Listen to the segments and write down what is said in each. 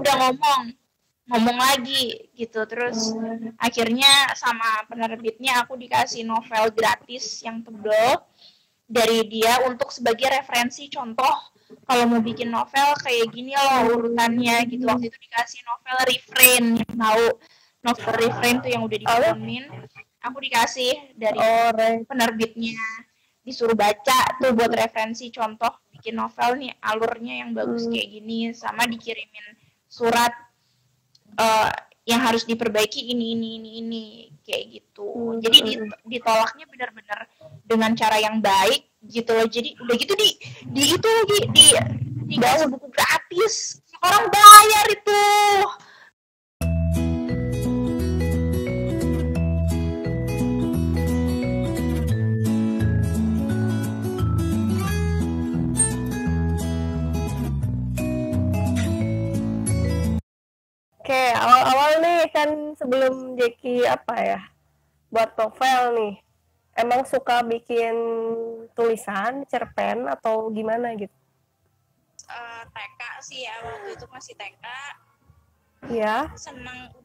udah ngomong lagi gitu. Terus akhirnya sama penerbitnya aku dikasih novel gratis yang tebel dari dia untuk sebagai referensi contoh kalau mau bikin novel kayak gini loh urutannya gitu. Waktu itu dikasih novel Refrain, tahu novel Refrain tuh yang udah difilmin, aku dikasih dari penerbitnya, disuruh baca tuh buat referensi contoh bikin novel nih alurnya yang bagus kayak gini, sama dikirimin surat yang harus diperbaiki ini kayak gitu. Jadi ditolaknya benar-benar dengan cara yang baik gitu loh. Jadi udah gitu dikasih buku gratis, orang bayar itu. Oke, awal-awal nih kan sebelum Jeki buat novel nih, emang suka bikin tulisan, cerpen atau gimana gitu? TK sih ya, waktu itu masih TK. Iya. Senang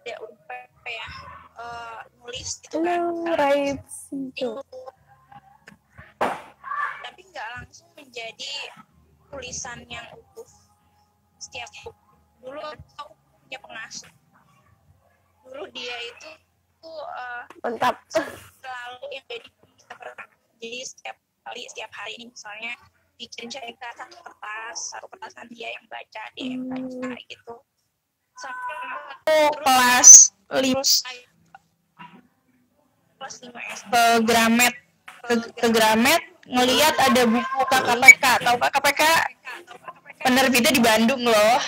ya UPP ya, nulis gitu kan. Raibs gitu. Tapi nggak langsung menjadi tulisan yang utuh setiap dulu aku punya pengasuh. Dulu dia itu mantap. Selalu yang jadi setiap hari ini misalnya bikin cerita satu kertasan dia yang baca gitu. Sampai kelas 5 ke Gramet ngelihat ada buku KKPK. Tahu KKPK? Penerbitnya di Bandung loh.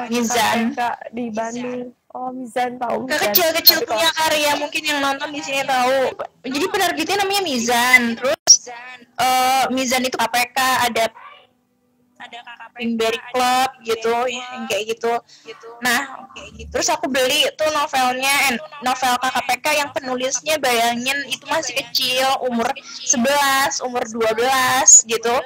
Mizan di Bandung. Oh, Mizan tahu. Kecil-kecil punya karya, mungkin yang nonton di sini tahu. Jadi penerbitnya namanya Mizan. Terus Mizan itu KPK, ada Pinkberry Club gitu, yang kayak gitu. Nah, terus aku beli tuh novelnya, novel KKPK yang penulisnya bayangin itu masih kecil, umur 11, umur 12 gitu.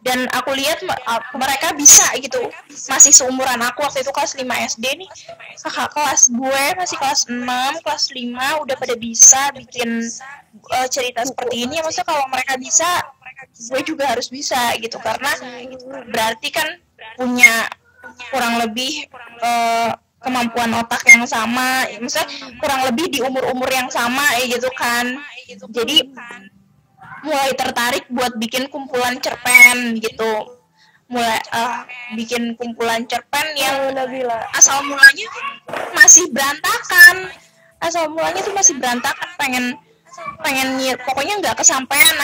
Dan aku lihat mereka bisa gitu, masih seumuran aku waktu itu kelas 5 SD nih, kakak kelas gue masih kelas 6, kelas 5 udah pada bisa bikin cerita seperti ini. Maksudnya kalau mereka bisa, gue juga harus bisa gitu, karena berarti kan punya kurang lebih kemampuan otak yang sama, maksudnya kurang lebih di umur-umur yang sama gitu kan. Jadi mulai tertarik buat bikin kumpulan cerpen gitu, mulai bikin kumpulan cerpen yang asal mulanya masih berantakan, pengen pokoknya nggak kesampaian.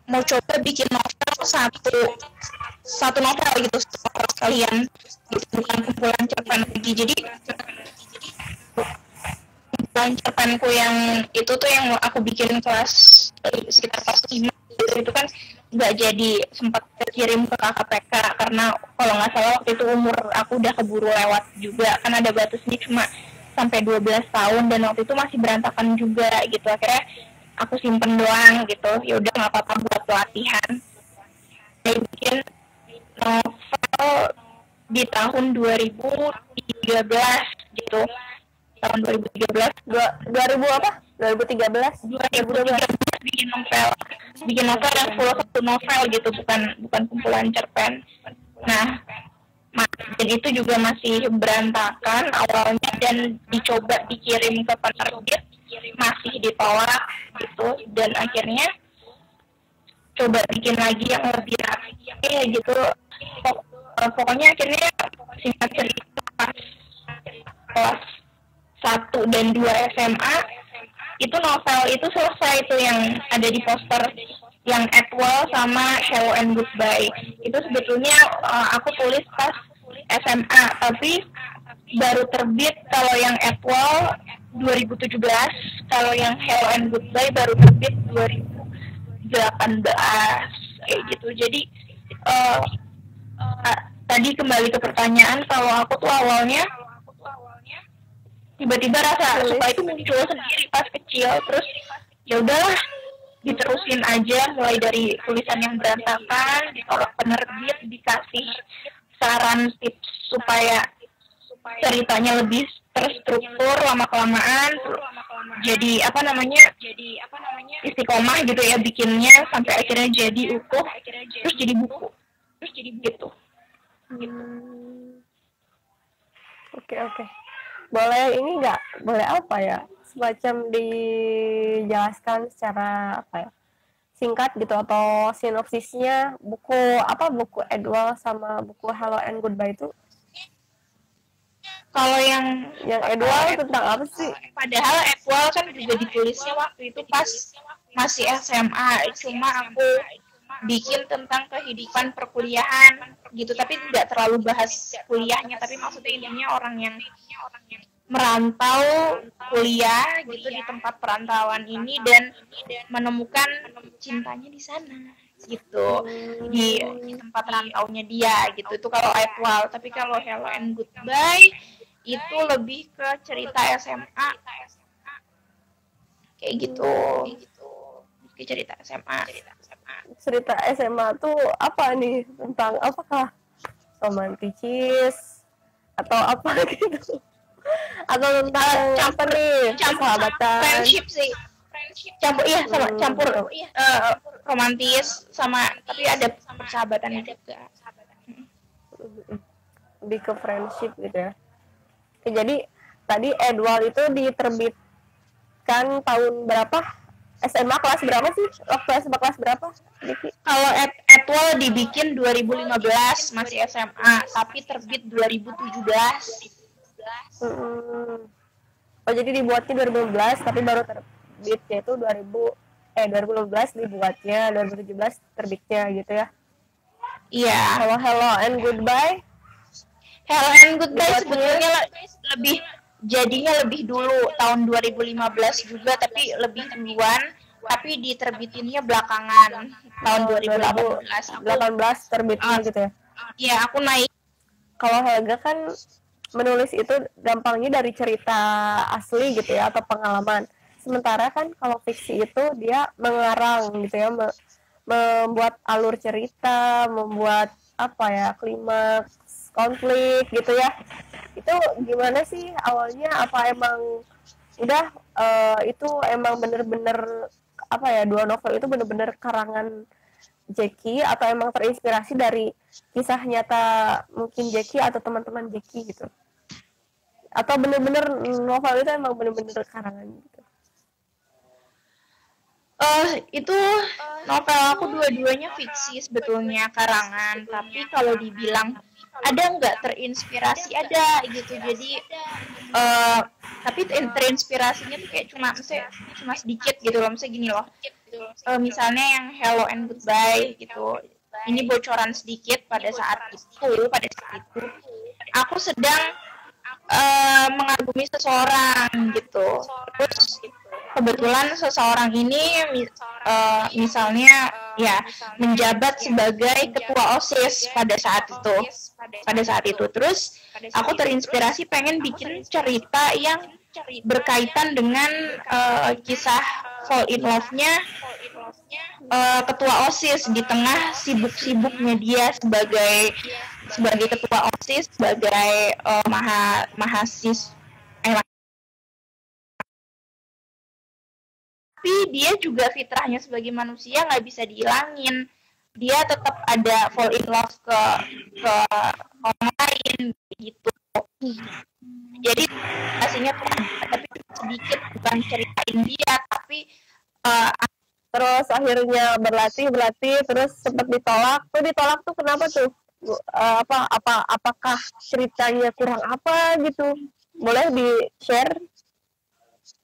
Mau coba bikin novel satu novel gitu sekalian gitu, bukan kumpulan cerpen lagi. Jadi cerpenku yang itu tuh yang aku bikin sekitar kelas 5 itu kan nggak jadi sempat kirim ke KKPK karena kalau nggak salah waktu itu umur aku udah keburu lewat juga, kan ada batasnya cuma sampai 12 tahun dan waktu itu masih berantakan juga gitu. Akhirnya aku simpen doang gitu, ya udah nggak apa-apa buat pelatihan. Saya bikin novel di tahun 2013 gitu. Tahun 2013 bikin novel yang full satu novel gitu, bukan kumpulan cerpen. Nah, dan itu juga masih berantakan awalnya, dan dicoba dikirim ke penerbit masih ditolak gitu, dan akhirnya coba bikin lagi yang lebih rapi gitu. Pokoknya akhirnya singkat cerita kelas 1 dan 2 SMA itu novel itu selesai tuh yang ada di poster yang Atwell sama Hello and Goodbye. Itu sebetulnya aku tulis pas SMA, tapi baru terbit kalau yang Atwell 2017, kalau yang Hello and Goodbye baru terbit 2018 kayak gitu. Jadi tadi kembali ke pertanyaan, kalau aku tuh awalnya tiba-tiba rasa suka itu muncul sendiri pas kecil, terus ya udahlah diterusin aja mulai dari tulisan yang berantakan, ditolak penerbit, dikasih saran tips supaya ceritanya lebih terstruktur, lama kelamaan jadi istiqomah gitu ya bikinnya sampai akhirnya jadi utuh, terus jadi buku, gitu. Oke. Boleh ini nggak? Boleh apa ya? Semacam dijelaskan secara apa ya? Singkat gitu atau sinopsisnya buku Edwal sama buku Hello and Goodbye itu? Kalau yang Edwal tentang apa sih? Padahal Edwal kan juga ditulisnya waktu itu pas masih SMA, cuma aku bikin tentang kehidupan perkuliahan gitu, tapi tidak terlalu bahas kuliahnya, tapi maksudnya intinya orang yang merantau kuliah gitu di tempat perantauan ini dan menemukan cintanya di sana gitu, di tempat rantaunya dia gitu. Itu kalau Edwal. Tapi kalau Hello and Goodbye itu lebih ke cerita SMA kayak gitu, ke cerita SMA. Cerita SMA tuh apa nih, tentang apakah romantis atau apa gitu, atau tentang apa nih, sahabatan, friendship sih, campur romantis sama tapi ada persahabatan juga, lebih ke friendship gitu ya. Oke, jadi tadi Edwal itu diterbitkan tahun berapa? SMA kelas berapa sih? Waktu SMA kelas berapa? Kalau Edwal dibikin 2015 masih SMA, tapi terbit 2017. Oh, jadi dibuatnya 2015 tapi baru terbitnya itu 2015 dibuatnya, 2017 terbitnya gitu ya. Iya. Kalau Hello and Goodbye sebetulnya jadinya lebih dulu, tahun 2015 juga, tapi lebih duluan, tapi diterbitinnya belakangan tahun 2018 terbitnya gitu ya. Iya, aku naik. Kalau Helga kan menulis itu gampangnya dari cerita asli gitu ya, atau pengalaman. Sementara kan kalau fiksi itu dia mengarang gitu ya, membuat alur cerita, membuat apa ya, klimaks, konflik gitu ya. Itu gimana sih awalnya? Apa emang udah itu emang bener-bener apa ya, dua novel itu bener-bener karangan Jackie, atau emang terinspirasi dari kisah nyata mungkin Jackie atau teman-teman Jackie gitu, atau bener-bener novel itu emang bener-bener karangan gitu? Itu novel aku dua-duanya fiksi sebetulnya, karangan, tapi kalau dibilang ada nggak terinspirasi, ada gitu. Jadi tapi terinspirasinya tuh kayak cuma sedikit gitu loh. Misalnya gini loh, misalnya yang Hello and Goodbye gitu, ini bocoran sedikit. Pada saat itu aku sedang mengagumi seseorang gitu, terus kebetulan seseorang ini misalnya ya menjabat sebagai ketua OSIS pada saat itu. Terus aku terinspirasi pengen bikin cerita yang berkaitan dengan kisah fall in love-nya ketua OSIS di tengah sibuk-sibuknya dia sebagai ketua OSIS, sebagai mahasiswa. Tapi dia juga fitrahnya sebagai manusia nggak bisa dihilangin. Dia tetap ada fall in love ke orang lain gitu. Jadi aslinya tapi sedikit, bukan ceritain dia, tapi terus akhirnya berlatih terus sempat ditolak tuh kenapa tuh? Apakah ceritanya kurang apa gitu? Boleh di share?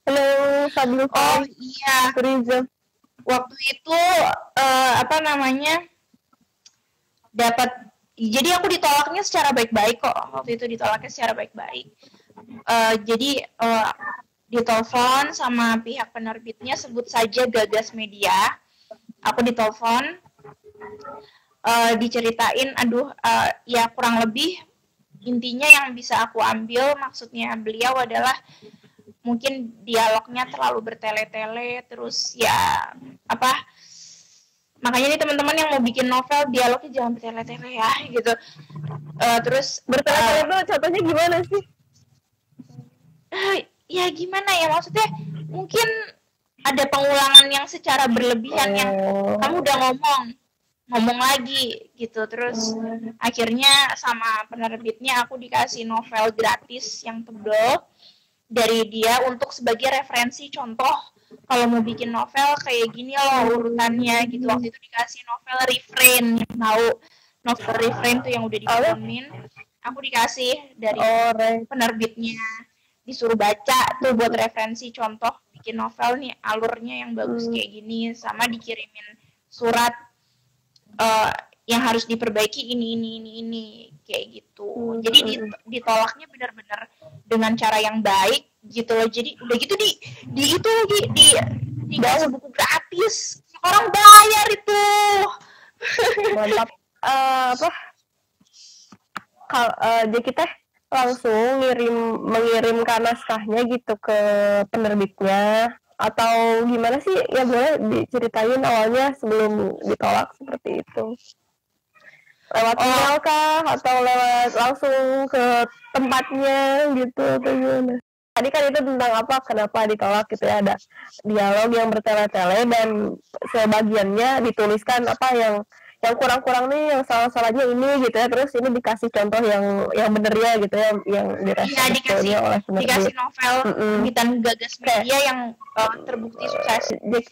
Halo Fadlu. Oh iya, Riza. Waktu itu jadi aku ditolaknya secara baik-baik kok. Waktu itu ditolaknya secara baik-baik. Jadi ditelepon sama pihak penerbitnya, sebut saja Gagas Media. Aku ditelepon, diceritain, ya kurang lebih intinya yang bisa aku ambil, maksudnya beliau adalah mungkin dialognya terlalu bertele-tele, terus ya apa, makanya nih teman-teman yang mau bikin novel dialognya jangan bertele-tele ya gitu. Terus Bertele-tele itu contohnya gimana sih? Ya gimana ya, maksudnya mungkin ada pengulangan yang secara berlebihan yang kamu udah ngomong lagi gitu, terus akhirnya sama penerbitnya aku dikasih novel gratis yang tebel dari dia untuk sebagai referensi contoh kalau mau bikin novel kayak gini loh urutannya gitu. Waktu itu dikasih novel Refrain, yang tahu novel Refrain tuh yang udah difilmin, aku dikasih dari penerbitnya, disuruh baca tuh buat referensi contoh bikin novel nih, alurnya yang bagus kayak gini, sama dikirimin surat yang harus diperbaiki ini kayak gitu. Jadi ditolaknya benar-benar dengan cara yang baik gitu loh. Jadi udah gitu dikasih buku gratis, orang bayar itu. Mantap. Jadi kita langsung mengirimkan naskahnya gitu ke penerbitnya atau gimana sih? Ya boleh diceritain awalnya sebelum ditolak seperti itu. Lewat email kah atau lewat langsung ke tempatnya gitu atau gimana? Tadi kan itu tentang apa, kenapa ditolak gitu ya, ada dialog yang bertele-tele dan sebagiannya dituliskan apa yang kurang-kurang nih, yang salah-salahnya ini gitu ya, terus ini dikasih contoh yang bener ya gitu ya, yang dikasih oleh penerbit. Dikasih novel terbitan Gagas Media yang terbukti sukses. Jadi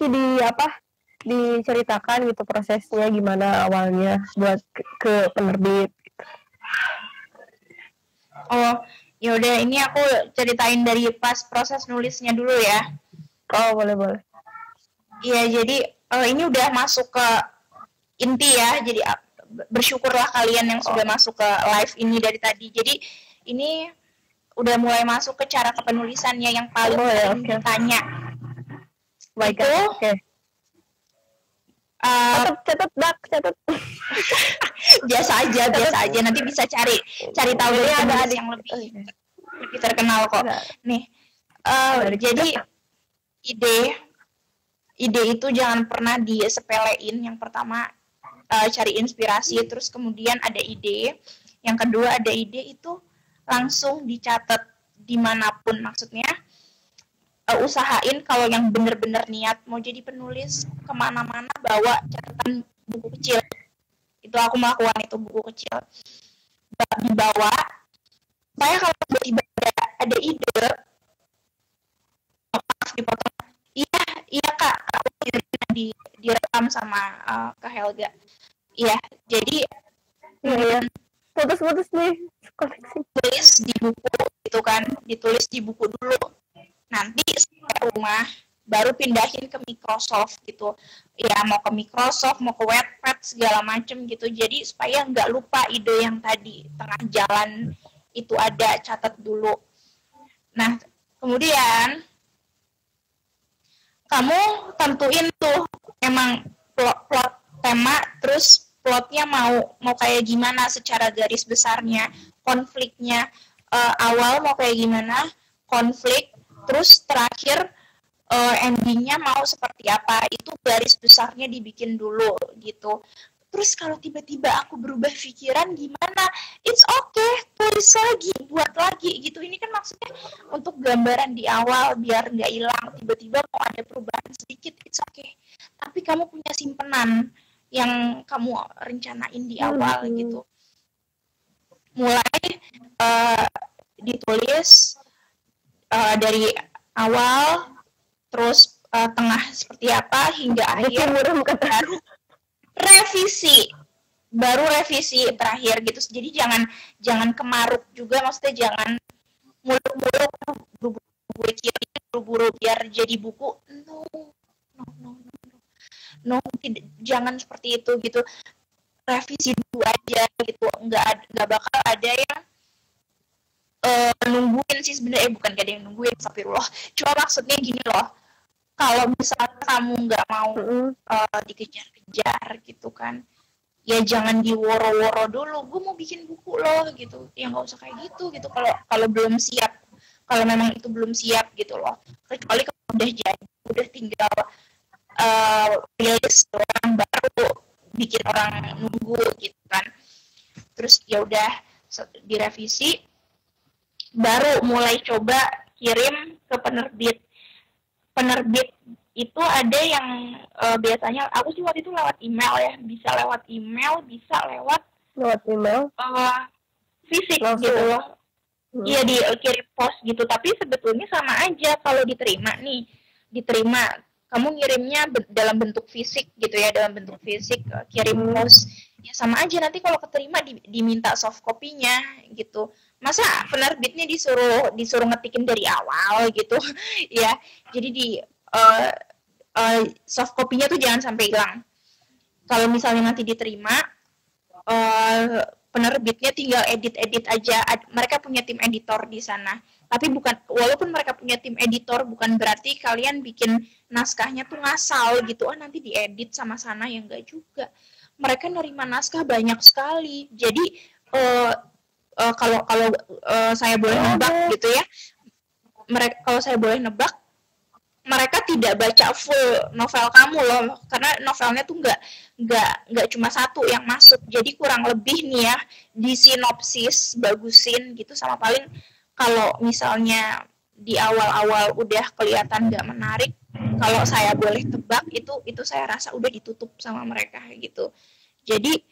diceritakan gitu prosesnya gimana awalnya buat ke penerbit gitu. Ya udah, ini aku ceritain dari pas proses nulisnya dulu ya. Boleh. Iya, jadi ini udah masuk ke inti ya. Jadi bersyukurlah kalian yang sudah masuk ke live ini dari tadi. Jadi ini udah mulai masuk ke cara kepenulisannya yang paling ditanya. Baik, oke. Catat. biasa aja nanti bisa cari tahu dari ada yang lebih terkenal kok. Nih jadi ide itu jangan pernah disepelein. Yang pertama cari inspirasi, terus kemudian ada ide, yang kedua ada ide itu langsung dicatat dimanapun. Maksudnya usahain kalau yang bener-bener niat mau jadi penulis, kemana-mana bawa catatan buku kecil. Itu aku melakukan itu, buku kecil dibawa. Saya kalau tiba-tiba ada ide, maaf dipotong, iya kak, aku direkam sama Kak Helga. Iya, jadi putus nih koneksi. Tulis di buku gitu kan, ditulis di buku dulu. Nanti sampai rumah baru pindahin ke Microsoft gitu. Ya mau ke Microsoft, mau ke Wattpad segala macem gitu. Jadi supaya nggak lupa ide yang tadi tengah jalan itu ada, catat dulu. Nah kemudian kamu tentuin tuh emang plot tema, terus plotnya mau kayak gimana secara garis besarnya, konfliknya awal mau kayak gimana, konflik, terus terakhir endingnya mau seperti apa, itu garis besarnya dibikin dulu gitu. Terus kalau tiba-tiba aku berubah pikiran gimana, it's okay, tulis lagi, buat lagi gitu. Ini kan maksudnya untuk gambaran di awal biar nggak hilang. Tiba-tiba mau ada perubahan sedikit, it's okay, tapi kamu punya simpenan yang kamu rencanain di awal gitu. Mulai ditulis dari awal, terus tengah seperti apa hingga akhir, baru revisi terakhir gitu. Jadi jangan kemaruk juga, maksudnya jangan muluk-muluk buru-buru biar jadi buku. No, jangan seperti itu gitu. Revisi dulu aja gitu. Nggak bakal ada yang nungguin sih sebenarnya, bukan gak ada yang nungguin, astagfirullah. Cuma maksudnya gini loh, kalau misalnya kamu nggak mau dikejar-kejar gitu kan, ya jangan diworo-woro dulu, gue mau bikin buku loh gitu, ya nggak usah kayak gitu. Kalau belum siap kalau memang itu belum siap gitu loh. Kecuali kalau udah jadi, udah tinggal rilis orang baru, bikin orang nunggu gitu kan. Terus ya udah direvisi, baru mulai coba kirim ke penerbit. Penerbit itu ada yang biasanya aku sih waktu itu lewat email ya, bisa lewat email, bisa lewat email fisik langsung gitu loh. Iya, dikirim pos gitu, tapi sebetulnya sama aja kalau diterima kamu ngirimnya dalam bentuk fisik gitu ya, dalam bentuk fisik, kirim pos ya sama aja. Nanti kalau keterima diminta soft copy-nya gitu. Masa penerbitnya disuruh ngetikin dari awal gitu ya. Jadi di soft copy-nya tuh jangan sampai hilang. Kalau misalnya nanti diterima, penerbitnya tinggal edit aja. Mereka punya tim editor di sana. Tapi walaupun mereka punya tim editor, bukan berarti kalian bikin naskahnya tuh ngasal gitu. Nanti diedit sama sana, ya enggak juga. Mereka nerima naskah banyak sekali. Jadi kalau saya boleh nebak gitu ya. Kalau saya boleh nebak, mereka tidak baca full novel kamu loh, karena novelnya tuh nggak cuma satu yang masuk. Jadi kurang lebih nih ya, di sinopsis bagusin gitu, sama paling kalau misalnya di awal-awal udah kelihatan nggak menarik, kalau saya boleh tebak itu saya rasa udah ditutup sama mereka gitu. Jadi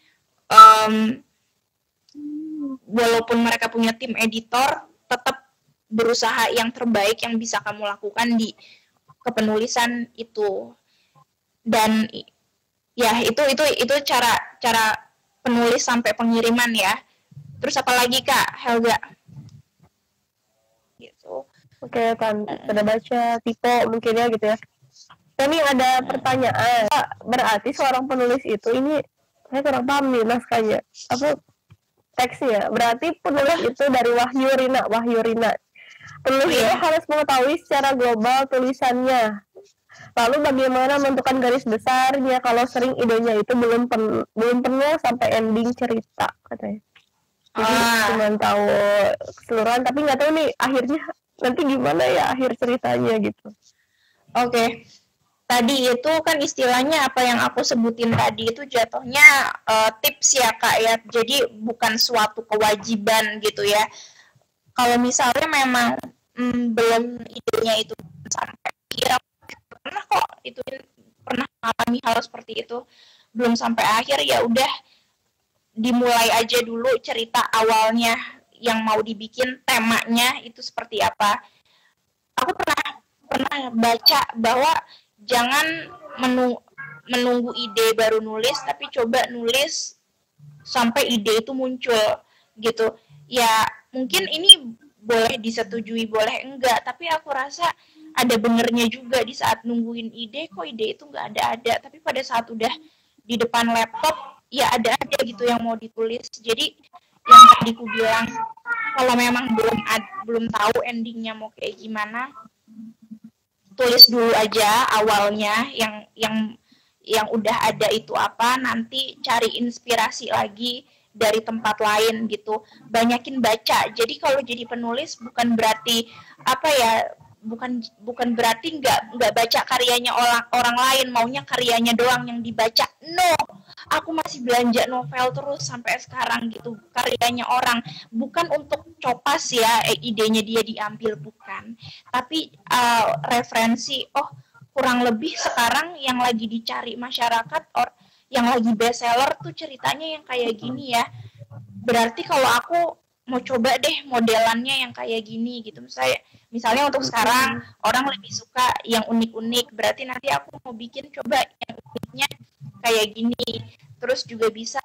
walaupun mereka punya tim editor, tetap berusaha yang terbaik yang bisa kamu lakukan di kepenulisan itu. Dan ya itu cara penulis sampai pengiriman ya. Terus apa lagi Kak Helga? Gitu. Oke, kan sudah baca tipe mungkin ya gitu ya. Ini ada pertanyaan. Berarti seorang penulis itu, ini saya kurang paham nih naskahnya. Apa teksnya? Berarti penulis itu dari Wahyu Rina. Penulis itu harus mengetahui secara global tulisannya. Lalu bagaimana menentukan garis besarnya kalau sering idenya itu belum penuh sampai ending cerita katanya. Jadi cuma tahu keseluruhan tapi nggak tahu nih akhirnya nanti gimana ya akhir ceritanya gitu. Oke. Tadi itu kan istilahnya apa yang aku sebutin tadi itu jatuhnya tips ya Kak ya. Jadi bukan suatu kewajiban gitu ya. Kalau misalnya memang belum idenya itu sampai akhir, pernah mengalami hal seperti itu, belum sampai akhir, ya udah dimulai aja dulu cerita awalnya yang mau dibikin, temanya itu seperti apa. Aku pernah baca bahwa jangan menunggu ide baru nulis, tapi coba nulis sampai ide itu muncul gitu. Ya mungkin ini boleh disetujui, boleh enggak, tapi aku rasa ada benernya juga. Di saat nungguin ide, kok ide itu nggak ada, tapi pada saat udah di depan laptop, ya ada gitu yang mau ditulis. Jadi yang tadi ku bilang, kalau memang belum tahu endingnya mau kayak gimana, tulis dulu aja awalnya yang udah ada itu apa, nanti cari inspirasi lagi dari tempat lain gitu, banyakin baca. Jadi kalau jadi penulis bukan berarti apa ya, bukan berarti nggak baca karyanya orang lain, maunya karyanya doang yang dibaca. No, aku masih belanja novel terus sampai sekarang gitu, karyanya orang, bukan untuk copas ya, idenya dia diambil, bukan, tapi referensi. Oh, kurang lebih sekarang yang lagi dicari masyarakat yang lagi bestseller tuh ceritanya yang kayak gini ya, berarti kalau aku mau coba deh modelannya yang kayak gini gitu. Misalnya untuk sekarang orang lebih suka yang unik-unik, berarti nanti aku mau bikin coba yang uniknya kayak gini. Terus juga bisa,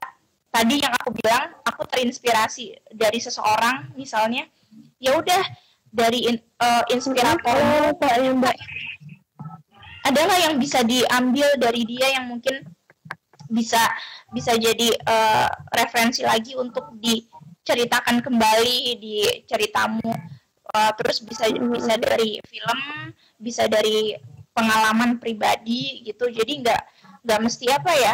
tadi yang aku bilang, aku terinspirasi dari seseorang misalnya, ya udah dari inspirator adalah yang bisa diambil dari dia, yang mungkin bisa jadi referensi lagi untuk diceritakan kembali di ceritamu. Terus bisa dari film, bisa dari pengalaman pribadi gitu. Jadi nggak mesti apa ya,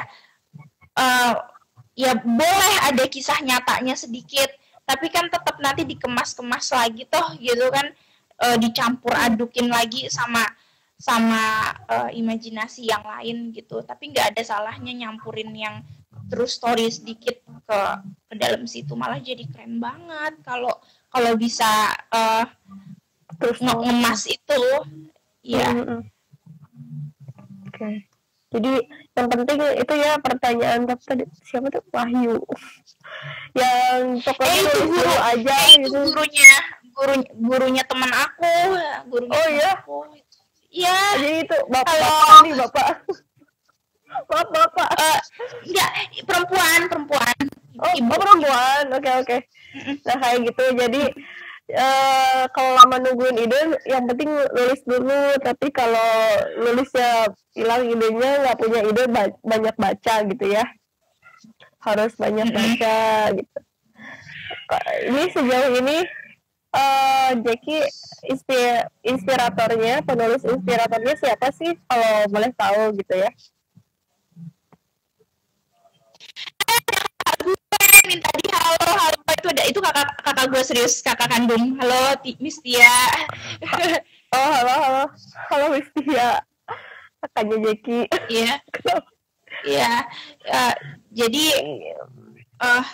ya boleh ada kisah nyatanya sedikit, tapi kan tetap nanti dikemas-kemas lagi toh gitu kan. dicampur adukin lagi sama imajinasi yang lain gitu. Tapi nggak ada salahnya nyampurin yang true story sedikit ke dalam situ, malah jadi keren banget kalau bisa ngemas itu ya. Oke. Jadi yang penting itu ya pertanyaan tadi siapa tuh, Wahyu yang pokoknya itu guru aja itu gitu. gurunya teman aku, Oh iya, iya. jadi itu bapak nih bapak. Maaf bapak. Enggak, perempuan. Ibu. Perempuan. Oke. Nah kayak gitu. Jadi kalau lama nungguin ide, yang penting nulis dulu. Tapi kalau nulisnya hilang idenya, nggak punya ide, banyak baca gitu ya. Harus banyak baca gitu. Ini sejauh ini Jackie penulis inspiratornya siapa sih, kalau boleh tahu gitu ya? Minta di halo itu kakak gue, serius, kakak kandung. Halo Miss Tia. Oh halo Miss Tia, kakaknya Jackie. Iya. Jadi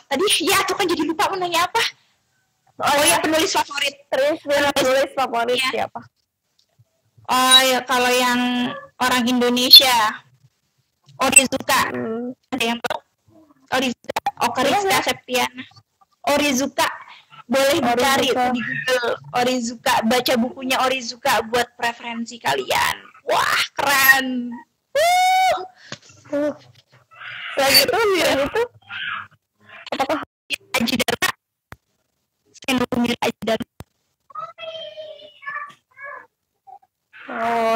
tadi ya tuh kan jadi lupa mau nanya apa. Ya penulis favorit. Penulis favorit siapa? Oh ya, kalau yang orang Indonesia, Onizuka. Ada yang tahu? Okariska Septiana. Orizuka, boleh dicari di Google. Orizuka, baca bukunya Orizuka buat preferensi kalian. Wah, keren. Selain itu apakah Aji Dharma? Senogumi Aji Dharma.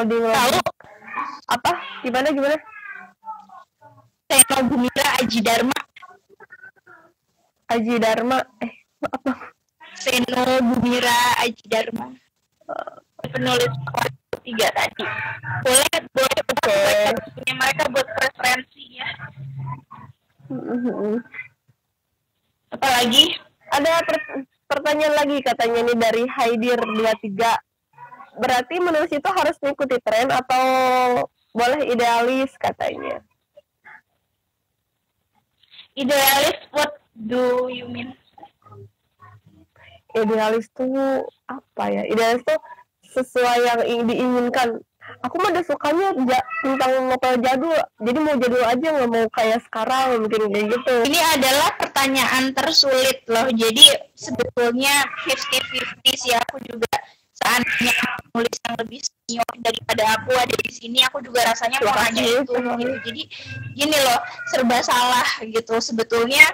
Tahu apa? Gimana? Senogumi Aji Dharma. Apa? Senogumi Aji Dharma. Penulis tiga tadi. Boleh punya mereka buat preferensi ya. Apalagi? Ada pertanyaan lagi katanya nih dari Haidir23. Berarti menulis itu harus mengikuti tren atau boleh idealis katanya? Idealis, what do you mean? Idealis tuh apa ya? Idealis tuh sesuai yang diinginkan. Aku mah udah sukanya tentang novel jadul, jadi mau jadul aja, nggak mau kayak sekarang, mungkin kayak gitu. Ini adalah pertanyaan tersulit loh, jadi sebetulnya 50-50 sih. Aku juga seandainya nulis yang lebih senior daripada aku ada di sini, aku juga rasanya mau nanya itu gitu. Jadi gini loh, serba salah gitu sebetulnya.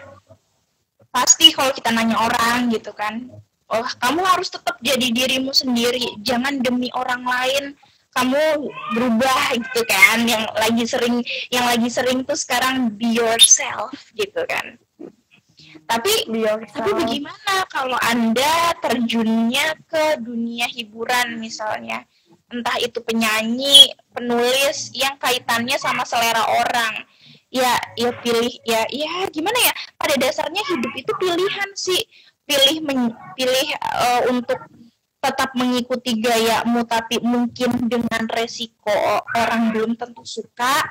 Pasti kalau kita nanya orang gitu kan, oh kamu harus tetap jadi dirimu sendiri, jangan demi orang lain kamu berubah gitu kan. Yang lagi sering tuh sekarang be yourself gitu kan. Tapi bagaimana kalau Anda terjunnya ke dunia hiburan misalnya, entah itu penyanyi, penulis yang kaitannya sama selera orang, ya pilih ya gimana ya, pada dasarnya hidup itu pilihan sih. Pilih untuk tetap mengikuti gayamu tapi mungkin dengan resiko orang belum tentu suka,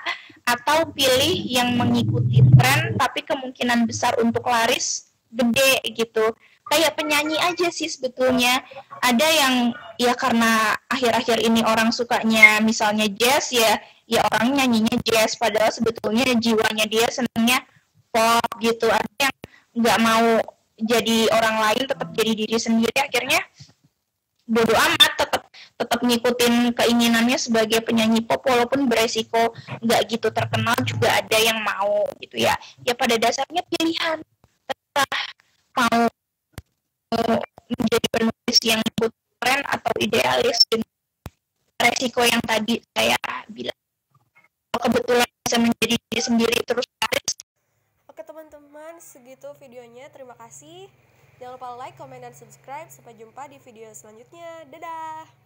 atau pilih yang mengikuti tren tapi kemungkinan besar untuk laris gede gitu. Kayak penyanyi aja sih sebetulnya. Ada yang ya karena akhir-akhir ini orang sukanya misalnya jazz, ya orang nyanyinya jazz padahal sebetulnya jiwanya dia senangnya pop gitu. Ada yang nggak mau jadi orang lain, tetap jadi diri sendiri, akhirnya bodo amat, tetap ngikutin keinginannya sebagai penyanyi pop walaupun beresiko nggak gitu terkenal, juga ada yang mau gitu ya. Ya pada dasarnya pilihan, entah mau menjadi penulis yang ikut tren atau idealis dengan resiko yang tadi saya bilang. Kebetulan bisa menjadi diri sendiri terus. Oke teman-teman, segitu videonya. Terima kasih. Jangan lupa like, comment, dan subscribe. Sampai jumpa di video selanjutnya. Dadah!